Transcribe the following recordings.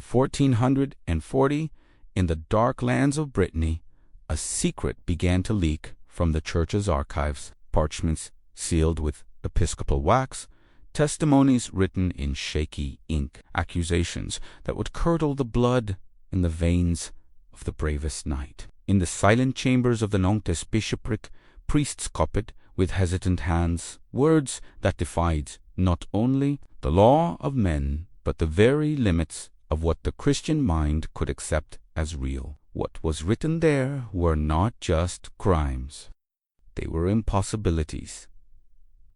1440, in the dark lands of Brittany, a secret began to leak from the church's archives, parchments sealed with episcopal wax, testimonies written in shaky ink, accusations that would curdle the blood in the veins of the bravest knight. In the silent chambers of the Nantes Bishopric, priests copied with hesitant hands words that defied not only the law of men, but the very limits of what the Christian mind could accept as real. What was written there were not just crimes. They were impossibilities,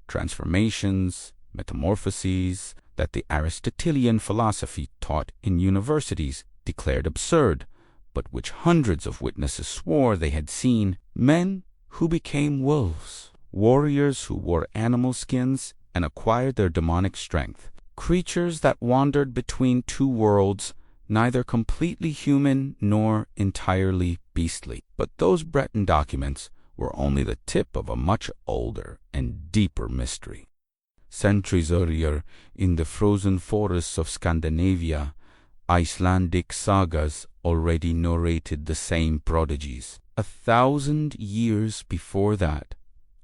transformations, metamorphoses that the Aristotelian philosophy taught in universities declared absurd, but which hundreds of witnesses swore they had seen. Men who became wolves, warriors who wore animal skins and acquired their demonic strength, creatures that wandered between two worlds, neither completely human nor entirely beastly. But those Breton documents were only the tip of a much older and deeper mystery. Centuries earlier, in the frozen forests of Scandinavia, Icelandic sagas already narrated the same prodigies. 1,000 years before that,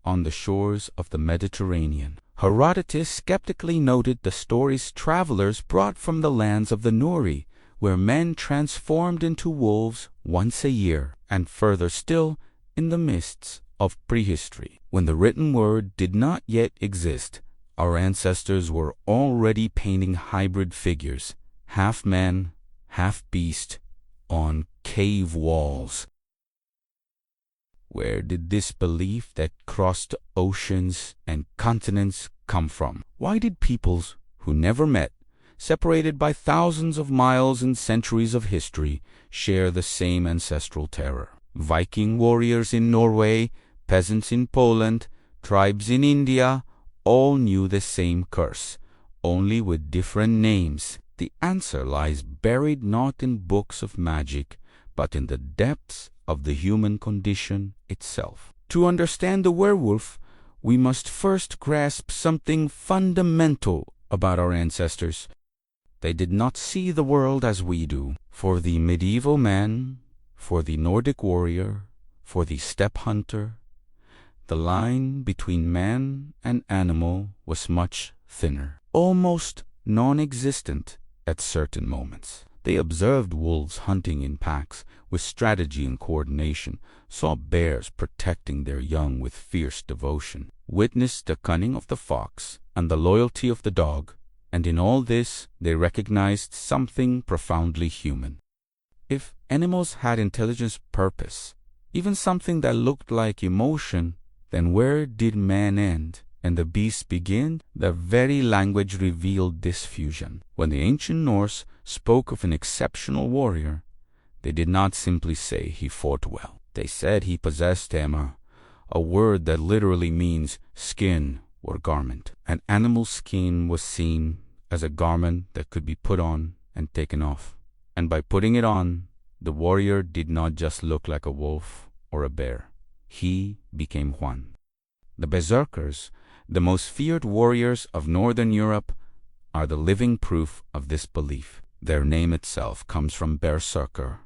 on the shores of the Mediterranean, Herodotus skeptically noted the stories travelers brought from the lands of the Nori, where men transformed into wolves once a year, and further still, in the mists of prehistory. When the written word did not yet exist, our ancestors were already painting hybrid figures, half man, half beast, on cave walls. Where did this belief that crossed oceans and continents come from? Why did peoples who never met, separated by thousands of miles and centuries of history, share the same ancestral terror? Viking warriors in Norway, peasants in Poland, tribes in India, all knew the same curse, only with different names. The answer lies buried not in books of magic, but in the depths of the human condition itself. To understand the werewolf, we must first grasp something fundamental about our ancestors. They did not see the world as we do. For the medieval man, for the Nordic warrior, for the steppe hunter, the line between man and animal was much thinner, almost non-existent at certain moments. They observed wolves hunting in packs with strategy and coordination, saw bears protecting their young with fierce devotion, witnessed the cunning of the fox and the loyalty of the dog, and in all this they recognized something profoundly human. If animals had intelligence, purpose, even something that looked like emotion, then where did man end and the beast begin? Their very language revealed this fusion. When the ancient Norse spoke of an exceptional warrior, they did not simply say he fought well. They said he possessed armor, a word that literally means skin or garment. An animal skin was seen as a garment that could be put on and taken off. And by putting it on, the warrior did not just look like a wolf or a bear. He became one. The berserkers, the most feared warriors of Northern Europe, are the living proof of this belief. Their name itself comes from berserker,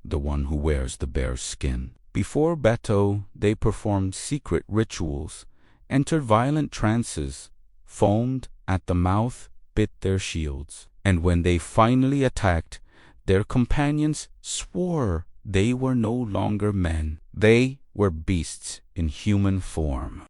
the one who wears the bear's skin. Before battle, they performed secret rituals, entered violent trances, foamed at the mouth, bit their shields, and when they finally attacked, their companions swore they were no longer men. They were beasts in human form.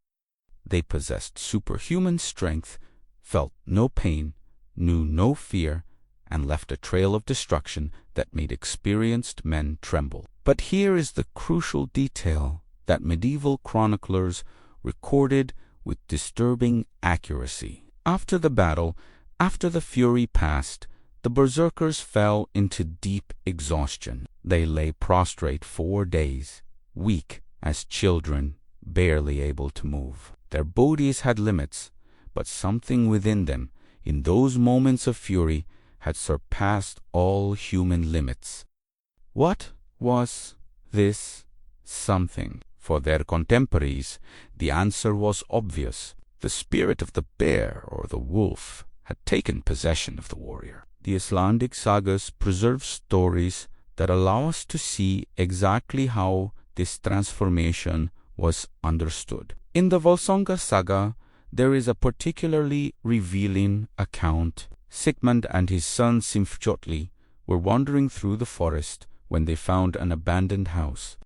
They possessed superhuman strength, felt no pain, knew no fear, and left a trail of destruction that made experienced men tremble. But here is the crucial detail that medieval chroniclers recorded with disturbing accuracy. After the battle, after the fury passed, the berserkers fell into deep exhaustion. They lay prostrate 4 days, weak as children, barely able to move. Their bodies had limits, but something within them, in those moments of fury, had surpassed all human limits. What was this something? For their contemporaries, the answer was obvious. The spirit of the bear or the wolf had taken possession of the warrior. the Icelandic sagas preserve stories that allow us to see exactly how this transformation was understood. In the Volsunga saga, there is a particularly revealing account. Sigmund and his son Sinfjotli were wandering through the forest when they found an abandoned house.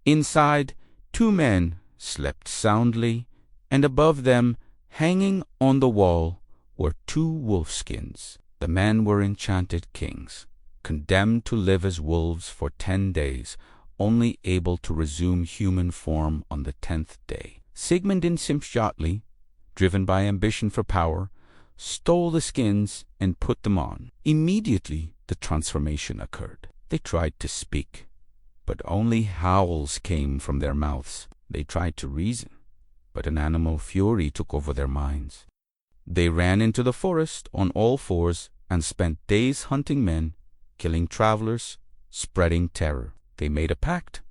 Inside, two men slept soundly, and above them, hanging on the wall, were two wolfskins. The men were enchanted kings, condemned to live as wolves for 10 days, only able to resume human form on the 10th day. Sigmund and Sinfjotli, driven by ambition for power, stole the skins and put them on. Immediately, the transformation occurred. They tried to speak, but only howls came from their mouths. They tried to reason, but an animal fury took over their minds. They ran into the forest on all fours and spent days hunting men, killing travelers, spreading terror. They made a pact.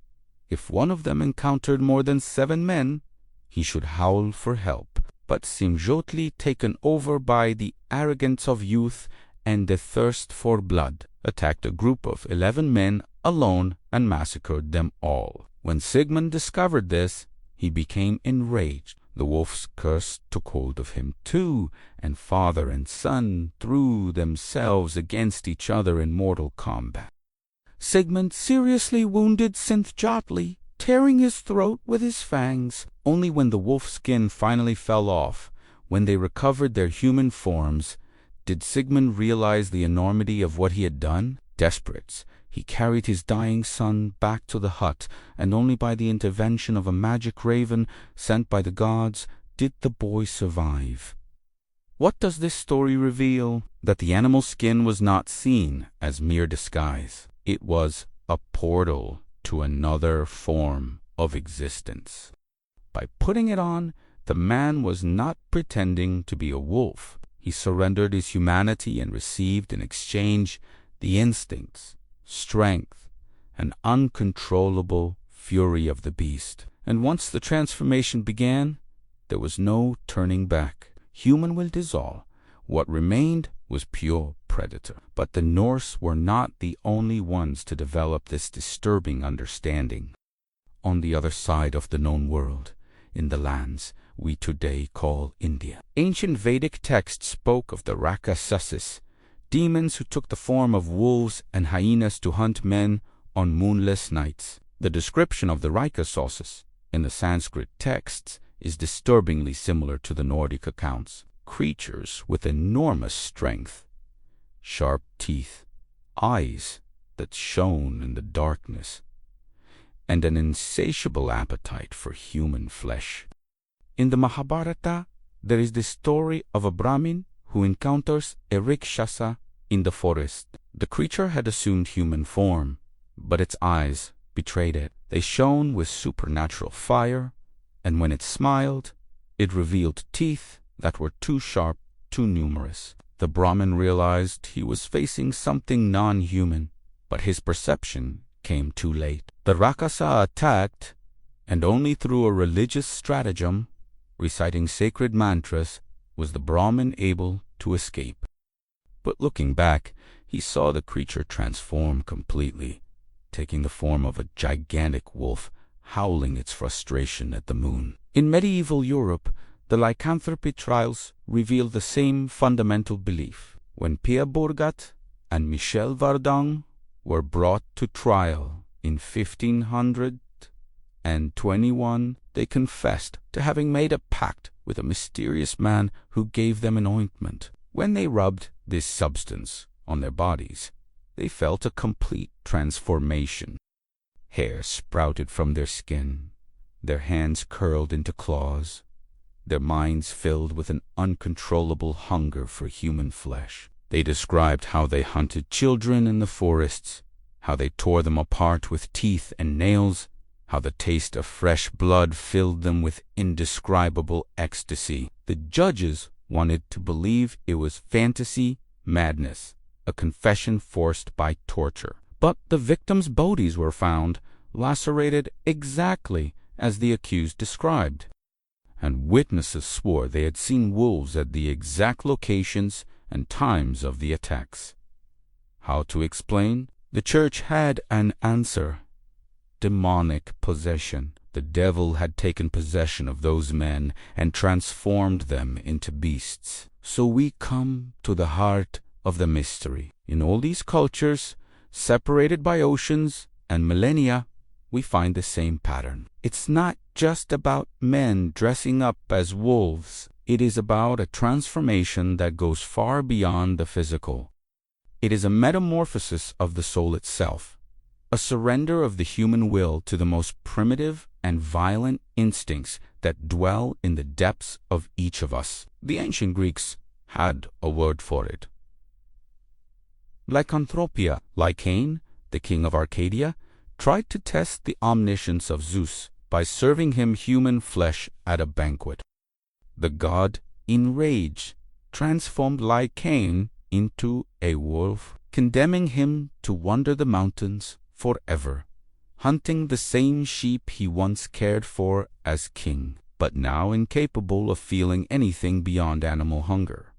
If one of them encountered more than 7 men, he should howl for help. But Sinfjotli, taken over by the arrogance of youth and the thirst for blood, attacked a group of 11 men alone and massacred them all. When Sigmund discovered this, he became enraged. The wolf's curse took hold of him too, and father and son threw themselves against each other in mortal combat. Sigmund seriously wounded Sinfjotli, tearing his throat with his fangs. Only when the wolf skin finally fell off, when they recovered their human forms, did Sigmund realize the enormity of what he had done. Desperate, he carried his dying son back to the hut, and only by the intervention of a magic raven sent by the gods did the boy survive. What does this story reveal? That the animal skin was not seen as mere disguise. It was a portal to another form of existence. By putting it on, the man was not pretending to be a wolf. He surrendered his humanity and received in exchange the instincts, strength, and uncontrollable fury of the beast. And once the transformation began, there was no turning back. Human will dissolve. What remained was pure predator. But the Norse were not the only ones to develop this disturbing understanding. On the other side of the known world, in the lands we today call India, ancient Vedic texts spoke of the Rakasasis, demons who took the form of wolves and hyenas to hunt men on moonless nights. The description of the Rakasasis in the Sanskrit texts is disturbingly similar to the Nordic accounts. Creatures with enormous strength, sharp teeth, eyes that shone in the darkness, and an insatiable appetite for human flesh. In the Mahabharata, there is the story of a Brahmin who encounters a Rakshasa in the forest. The creature had assumed human form, but its eyes betrayed it. They shone with supernatural fire, and when it smiled, it revealed teeth that were too sharp, too numerous. The Brahmin realized he was facing something non-human, but his perception came too late. The Rakshasa attacked, and only through a religious stratagem, reciting sacred mantras, was the Brahmin able to escape. But looking back, he saw the creature transform completely, taking the form of a gigantic wolf, howling its frustration at the moon. In medieval Europe, the lycanthropy trials reveal the same fundamental belief. When Pierre Bourgat and Michel Verdun were brought to trial in 1521, they confessed to having made a pact with a mysterious man who gave them an ointment. When they rubbed this substance on their bodies, they felt a complete transformation. Hair sprouted from their skin, their hands curled into claws, their minds filled with an uncontrollable hunger for human flesh. They described how they hunted children in the forests, how they tore them apart with teeth and nails, how the taste of fresh blood filled them with indescribable ecstasy. The judges wanted to believe it was fantasy, madness, a confession forced by torture. But the victims' bodies were found, lacerated exactly as the accused described. And witnesses swore they had seen wolves at the exact locations and times of the attacks. How to explain? The church had an answer: demonic possession. The devil had taken possession of those men and transformed them into beasts. So we come to the heart of the mystery. In all these cultures, separated by oceans and millennia, we find the same pattern. It's not just about men dressing up as wolves. It is about a transformation that goes far beyond the physical. It is a metamorphosis of the soul itself, a surrender of the human will to the most primitive and violent instincts that dwell in the depths of each of us. The ancient Greeks had a word for it: lycanthropia. Lycaon, the king of Arcadia, tried to test the omniscience of Zeus by serving him human flesh at a banquet. The god, in rage, transformed Lycaon into a wolf, condemning him to wander the mountains forever, hunting the same sheep he once cared for as king, but now incapable of feeling anything beyond animal hunger.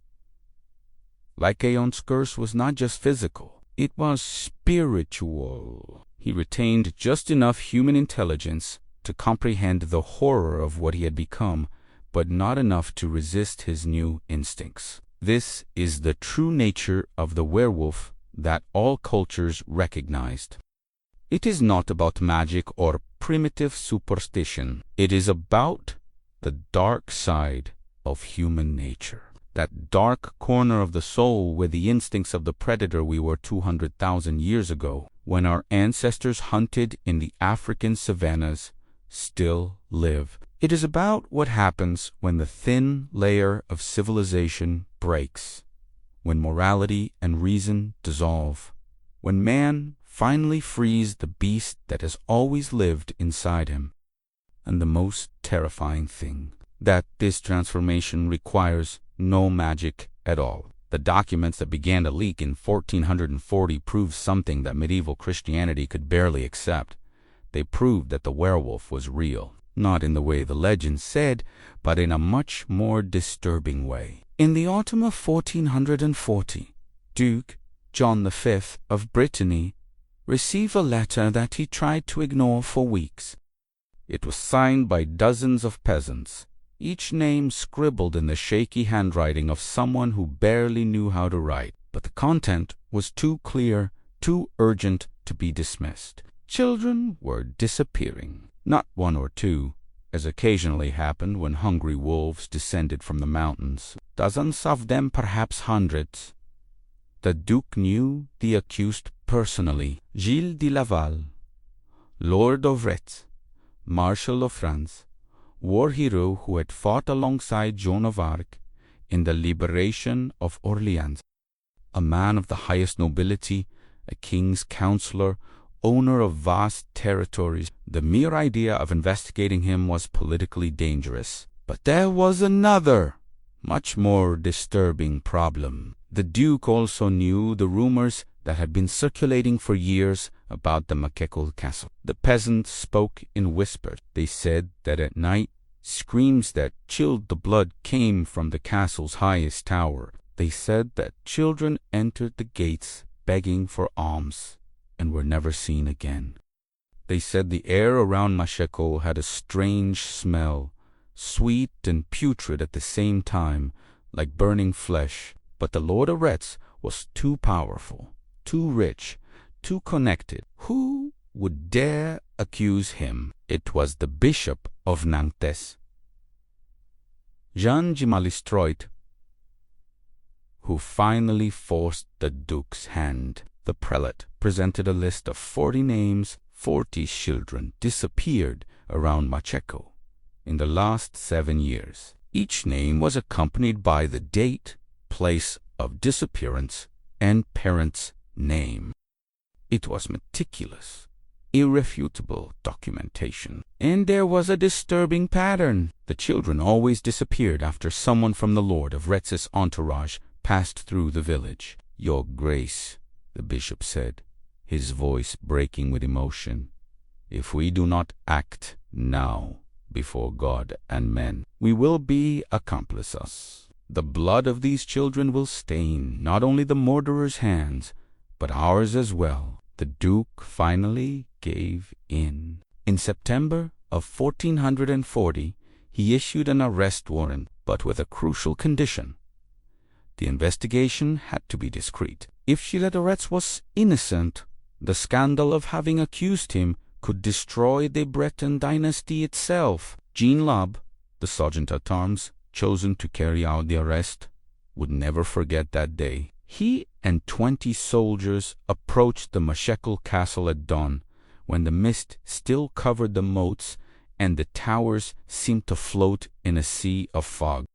Lycaon's curse was not just physical, it was spiritual. He retained just enough human intelligence to comprehend the horror of what he had become, but not enough to resist his new instincts. This is the true nature of the werewolf that all cultures recognized. It is not about magic or primitive superstition. It is about the dark side of human nature. That dark corner of the soul where the instincts of the predator we were 200,000 years ago, when our ancestors hunted in the African savannas, still live. It is about what happens when the thin layer of civilization breaks, when morality and reason dissolve, when man finally frees the beast that has always lived inside him. And the most terrifying thing, that this transformation requires no magic at all. The documents that began to leak in 1440 proved something that medieval Christianity could barely accept. They proved that the werewolf was real, not in the way the legend said, but in a much more disturbing way. In the autumn of 1440, Duke John V of Brittany received a letter that he tried to ignore for weeks. It was signed by dozens of peasants, each name scribbled in the shaky handwriting of someone who barely knew how to write. But the content was too clear, too urgent to be dismissed. Children were disappearing. Not one or two, as occasionally happened when hungry wolves descended from the mountains. Dozens of them, perhaps hundreds. The Duke knew the accused personally: Gilles de Laval, Lord of Retz, Marshal of France, war hero who had fought alongside Joan of Arc in the liberation of Orleans. A man of the highest nobility, a king's counselor, owner of vast territories. The mere idea of investigating him was politically dangerous. But there was another, much more disturbing problem. The Duke also knew the rumors that had been circulating for years about the Machecoul Castle. The peasants spoke in whispers. They said that at night, screams that chilled the blood came from the castle's highest tower. They said that children entered the gates begging for alms and were never seen again. They said the air around Machecoul had a strange smell, sweet and putrid at the same time, like burning flesh. But the Lord of Retz was too powerful, too rich, too connected. Who would dare accuse him? It was the Bishop of Nantes, Jean de Malestroit, who finally forced the Duke's hand. The prelate presented a list of 40 names. 40 children disappeared around Machecoul in the last 7 years. Each name was accompanied by the date, place of disappearance, and parent's name. It was meticulous, irrefutable documentation. And there was a disturbing pattern. The children always disappeared after someone from the Lord of Retz's entourage passed through the village. "Your Grace," the bishop said, his voice breaking with emotion, "if we do not act now before God and men, we will be accomplices. The blood of these children will stain not only the murderer's hands, but ours as well. The Duke finally gave in. In September of 1440, he issued an arrest warrant, but with a crucial condition. The investigation had to be discreet. If Gilles de Retz was innocent, the scandal of having accused him could destroy the Breton dynasty itself. Jean Lab, the sergeant-at-arms chosen to carry out the arrest, would never forget that day. He and 20 soldiers approached the Machecoul Castle at dawn, when the mist still covered the moats and the towers seemed to float in a sea of fog.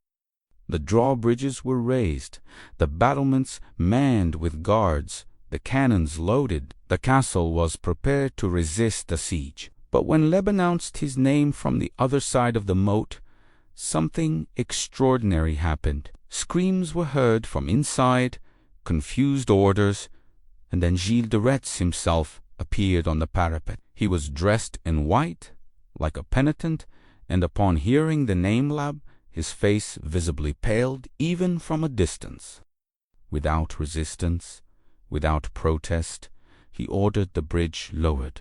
The drawbridges were raised, the battlements manned with guards, the cannons loaded. The castle was prepared to resist the siege. But when Leb announced his name from the other side of the moat, something extraordinary happened. Screams were heard from inside, confused orders, and then Gilles de Retz himself appeared on the parapet. He was dressed in white, like a penitent, and upon hearing the name Lab, his face visibly paled even from a distance. Without resistance, without protest, he ordered the bridge lowered.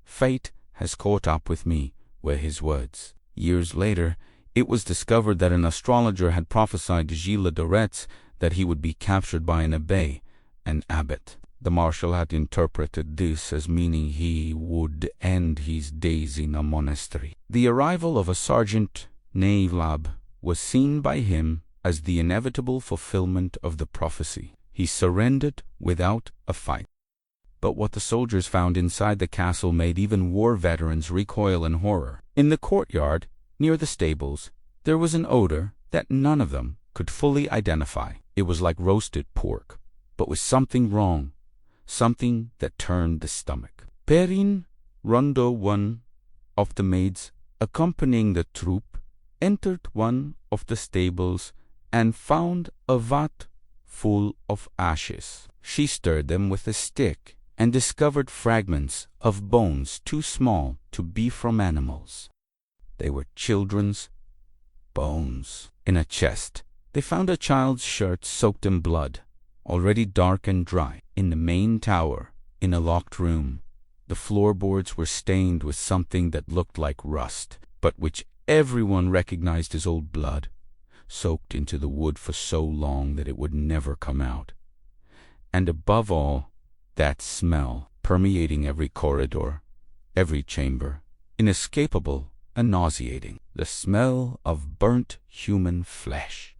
"Fate has caught up with me," were his words. Years later, it was discovered that an astrologer had prophesied to Gilles de Retz that he would be captured by an abbé, an abbot. The marshal had interpreted this as meaning he would end his days in a monastery. The arrival of a sergeant named Lab was seen by him as the inevitable fulfillment of the prophecy. He surrendered without a fight. But what the soldiers found inside the castle made even war veterans recoil in horror. In the courtyard, near the stables, there was an odor that none of them could fully identify. It was like roasted pork, but with something wrong, something that turned the stomach. Perrine Rondeau, one of the maids accompanying the troop, entered one of the stables and found a vat full of ashes. She stirred them with a stick and discovered fragments of bones too small to be from animals. They were children's bones. In a chest, they found a child's shirt soaked in blood, already dark and dry. In the main tower, in a locked room, the floorboards were stained with something that looked like rust, but which everyone recognized as old blood, soaked into the wood for so long that it would never come out. And above all, that smell permeating every corridor, every chamber, inescapable and nauseating, the smell of burnt human flesh.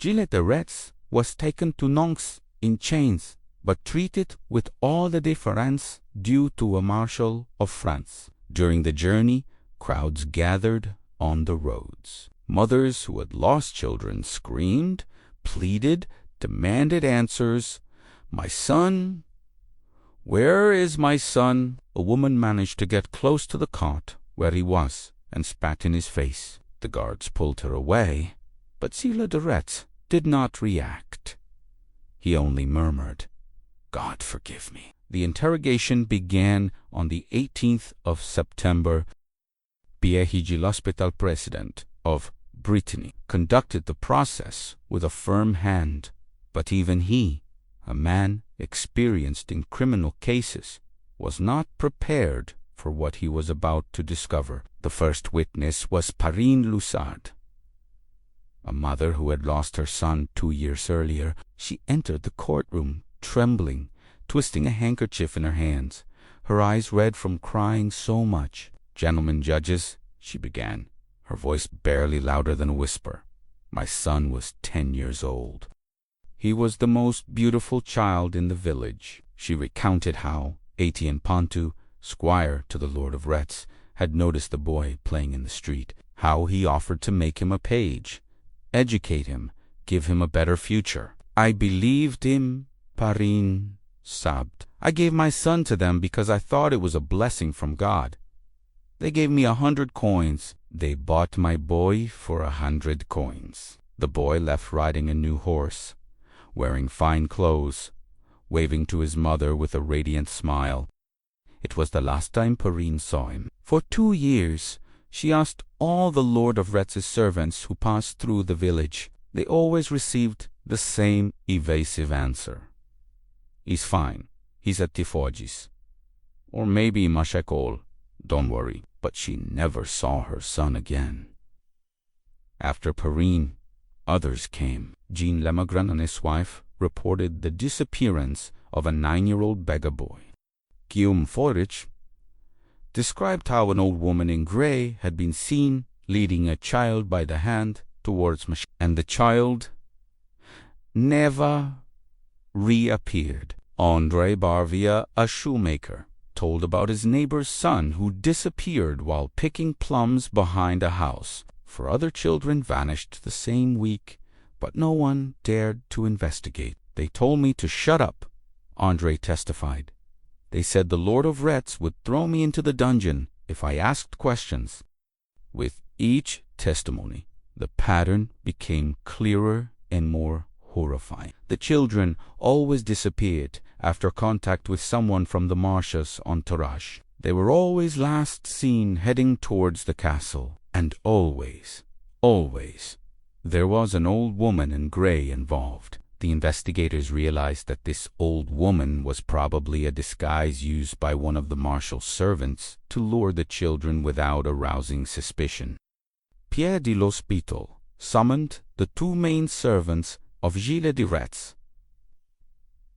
Gilles de Retz was taken to Nantes in chains, but treated with all the deference due to a Marshal of France. During the journey, crowds gathered on the roads. Mothers who had lost children screamed, pleaded, demanded answers. "My son! Where is my son?" A woman managed to get close to the cot where he was and spat in his face. The guards pulled her away, but Gilles de Retz did not react. He only murmured, "God forgive me." The interrogation began on the 18th of September. Pierre Gilles, hospital president of Brittany, conducted the process with a firm hand, but even he, a man experienced in criminal cases, was not prepared for what he was about to discover. The first witness was Perrine Loussard, a mother who had lost her son 2 years earlier. She entered the courtroom, trembling, twisting a handkerchief in her hands, her eyes red from crying so much. "Gentlemen judges," she began, her voice barely louder than a whisper, "my son was 10 years old. He was the most beautiful child in the village." She recounted how Etienne Pontou, squire to the Lord of Retz, had noticed the boy playing in the street, how he offered to make him a page, educate him, give him a better future. "I believed him," Perrine sobbed. "I gave my son to them because I thought it was a blessing from God. They gave me 100 coins. They bought my boy for 100 coins. The boy left riding a new horse, wearing fine clothes, waving to his mother with a radiant smile. It was the last time Perrine saw him. For 2 years, she asked all the Lord of Retz's servants who passed through the village. They always received the same evasive answer. He's fine. He's at Tifoggis. Or maybe Machecoul. Don't worry. But she never saw her son again. After Perrine, others came. Jean Lemagren and his wife reported the disappearance of a 9-year-old beggar boy. Guillaume Forich described how an old woman in grey had been seen leading a child by the hand towards Machecoul, and the child never reappeared. André Barvia, a shoemaker, told about his neighbor's son who disappeared while picking plums behind a house. For other children vanished the same week, but no one dared to investigate. They told me to shut up, André testified. They said the Lord of Retz would throw me into the dungeon if I asked questions. With each testimony, the pattern became clearer and more horrifying. The children always disappeared after contact with someone from the Marshal's entourage. They were always last seen heading towards the castle, and always, there was an old woman in grey involved. The investigators realized that this old woman was probably a disguise used by one of the Marshal's servants to lure the children without arousing suspicion. Pierre de l'Hospital summoned the 2 main servants of Gilles de Retz,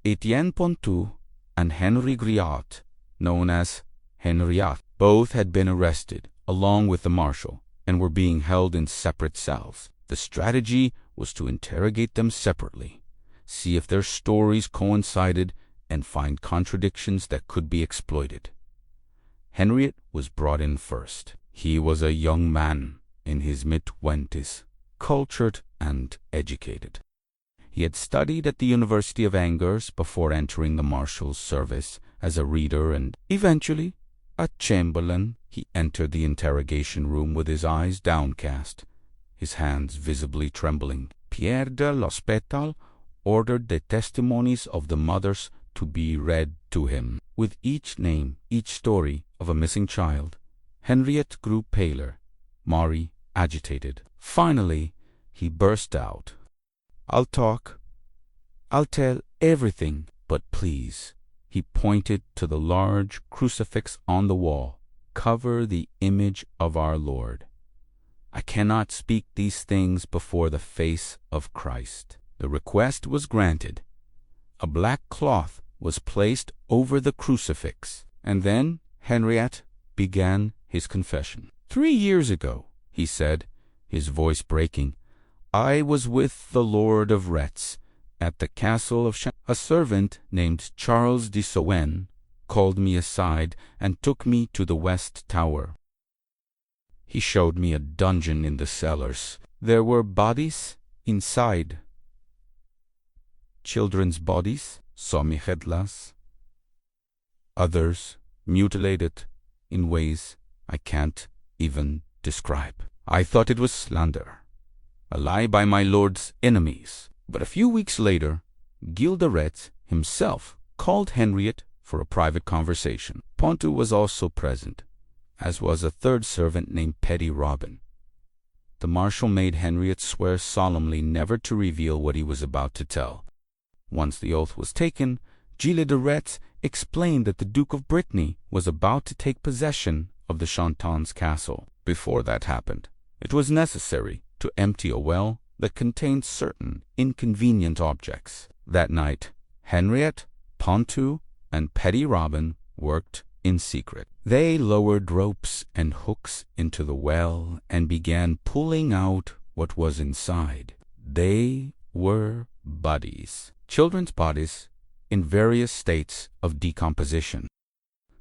Etienne Pontou and Henri Griot, known as Henriet. Both had been arrested, along with the Marshal, and were being held in separate cells. The strategy was to interrogate them separately, see if their stories coincided, and find contradictions that could be exploited. Henriet was brought in first. He was a young man in his mid-twenties, cultured and educated. He had studied at the University of Angers before entering the Marshal's service as a reader and, eventually, a chamberlain. He entered the interrogation room with his eyes downcast, his hands visibly trembling. Pierre de l'Hospital ordered the testimonies of the mothers to be read to him. With each name, each story of a missing child, Henriet grew paler, Marie agitated. Finally, he burst out, "I'll talk. I'll tell everything, but please," he pointed to the large crucifix on the wall, "cover the image of our Lord. I cannot speak these things before the face of Christ." The request was granted. A black cloth was placed over the crucifix, and then Henriet began his confession. 3 years ago, he said, his voice breaking, "I was with the Lord of Retz at the castle of A servant named Charles de Soen called me aside and took me to the West Tower. He showed me a dungeon in the cellars. There were bodies inside. Children's bodies, sommichedlas. Others mutilated in ways I can't even describe. I thought it was slander, a lie by my lord's enemies. But a few weeks later, Gilles de Retz himself called Henriet for a private conversation. Pontou was also present, as was a third servant named Petty Robin. The Marshal made Henriet swear solemnly never to reveal what he was about to tell. Once the oath was taken, Gilles de Retz explained that the Duke of Brittany was about to take possession of the Nantes Castle. Before that happened, it was necessary to empty a well that contained certain inconvenient objects. That night, Henriet, Pontou, and Petty Robin worked in secret. They lowered ropes and hooks into the well and began pulling out what was inside. They were bodies, children's bodies in various states of decomposition.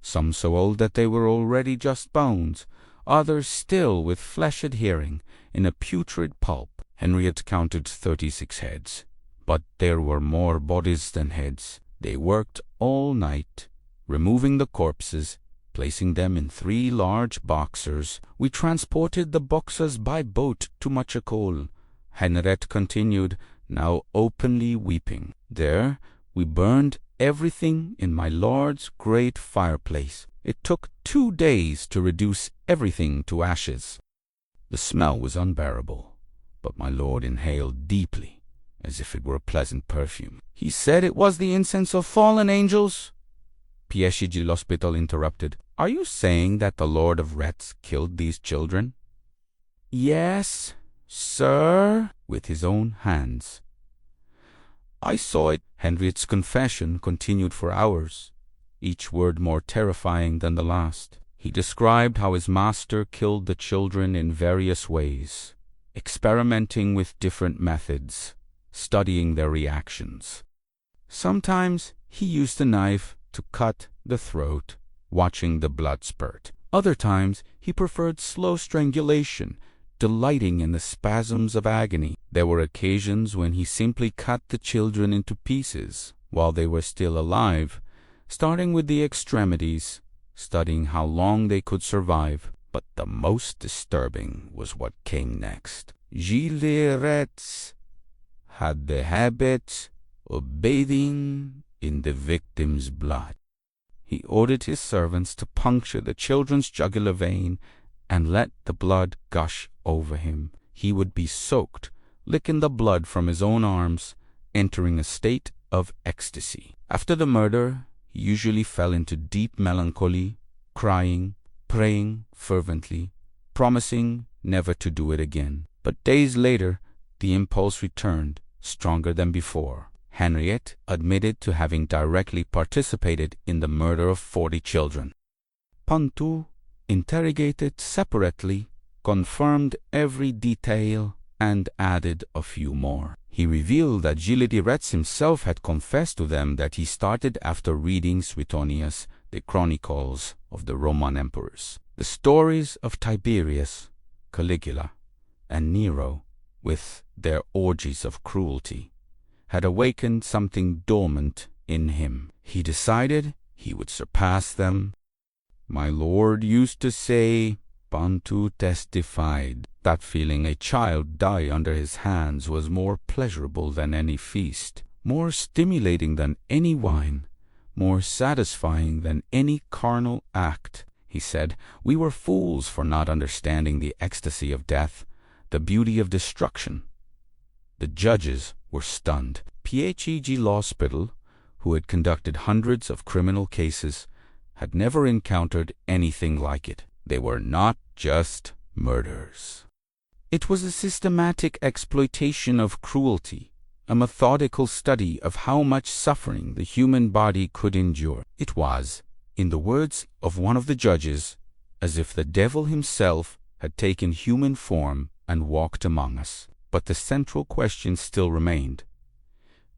Some so old that they were already just bones, others still with flesh adhering in a putrid pulp. Henriet counted 36 heads, but there were more bodies than heads. They worked all night, removing the corpses, placing them in 3 large boxers. We transported the boxers by boat to Machecoul, Henriet continued, now openly weeping. There we burned everything in my lord's great fireplace. It took 2 days to reduce everything to ashes. The smell was unbearable, but my lord inhaled deeply as if it were a pleasant perfume. He said it was the incense of fallen angels. Piesci de l'Hospital interrupted. Are you saying that the Lord of Retz killed these children? Yes, sir, with his own hands. I saw it. Henriet's confession continued for hours, each word more terrifying than the last. He described how his master killed the children in various ways, experimenting with different methods, studying their reactions. Sometimes he used a knife to cut the throat, watching the blood spurt. Other times he preferred slow strangulation, delighting in the spasms of agony. There were occasions when he simply cut the children into pieces while they were still alive, starting with the extremities, studying how long they could survive. But the most disturbing was what came next. Gilles de Retz had the habit of bathing in the victim's blood. He ordered his servants to puncture the children's jugular vein and let the blood gush over him. He would be soaked, licking the blood from his own arms, entering a state of ecstasy. After the murder, he usually fell into deep melancholy, crying, praying fervently, promising never to do it again. But days later, the impulse returned, stronger than before. Henriet admitted to having directly participated in the murder of 40 children. Pontou, interrogated separately, confirmed every detail and added a few more. He revealed that Gilles de Retz himself had confessed to them that he started after reading Suetonius, the chronicles of the Roman emperors. The stories of Tiberius, Caligula, and Nero, with their orgies of cruelty, had awakened something dormant in him. He decided he would surpass them. My lord used to say, Pontou testified, that feeling a child die under his hands was more pleasurable than any feast, more stimulating than any wine, more satisfying than any carnal act. He said, we were fools for not understanding the ecstasy of death, the beauty of destruction. The judges were stunned. Piesci de l'Hospital, who had conducted hundreds of criminal cases, had never encountered anything like it. They were not just murders. It was a systematic exploitation of cruelty, a methodical study of how much suffering the human body could endure. It was, in the words of one of the judges, as if the devil himself had taken human form and walked among us. But the central question still remained.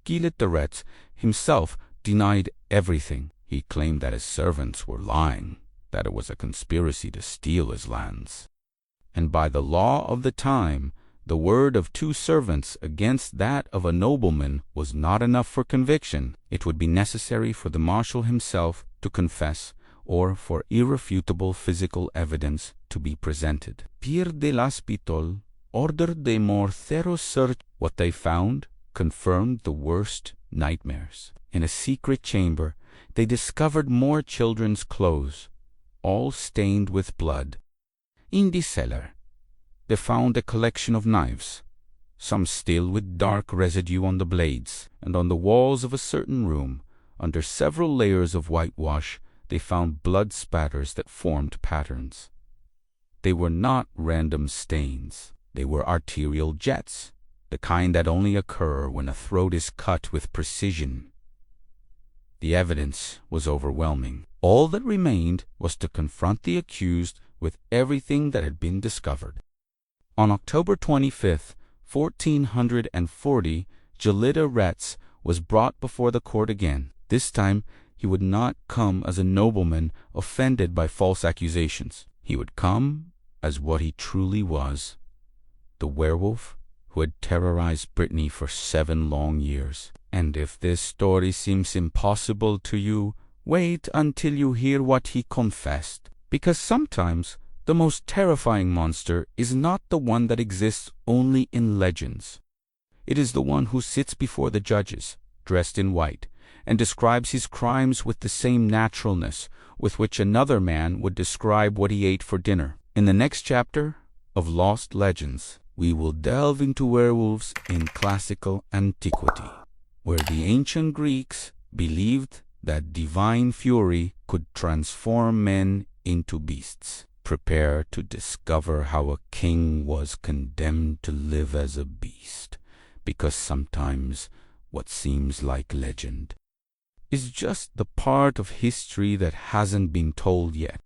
Gilles de Retz himself denied everything. He claimed that his servants were lying, that it was a conspiracy to steal his lands. And by the law of the time, the word of 2 servants against that of a nobleman was not enough for conviction. It would be necessary for the marshal himself to confess, or for irrefutable physical evidence to be presented. Pierre de l'Hospital ordered a more thorough search. What they found confirmed the worst nightmares. In a secret chamber, they discovered more children's clothes, all stained with blood. In the cellar, they found a collection of knives, some still with dark residue on the blades, and on the walls of a certain room, under several layers of whitewash, they found blood spatters that formed patterns. They were not random stains. They were arterial jets, the kind that only occur when a throat is cut with precision. The evidence was overwhelming. All that remained was to confront the accused with everything that had been discovered. On October 25th, 1440, Gilles de Retz was brought before the court again. This time, he would not come as a nobleman offended by false accusations. He would come as what he truly was, the werewolf who had terrorized Brittany for 7 long years. And if this story seems impossible to you, wait until you hear what he confessed. Because sometimes the most terrifying monster is not the one that exists only in legends. It is the one who sits before the judges, dressed in white, and describes his crimes with the same naturalness with which another man would describe what he ate for dinner. In the next chapter of Lost Legends, we will delve into werewolves in classical antiquity, where the ancient Greeks believed that divine fury could transform men into beasts. Prepare to discover how a king was condemned to live as a beast, because sometimes what seems like legend is just the part of history that hasn't been told yet.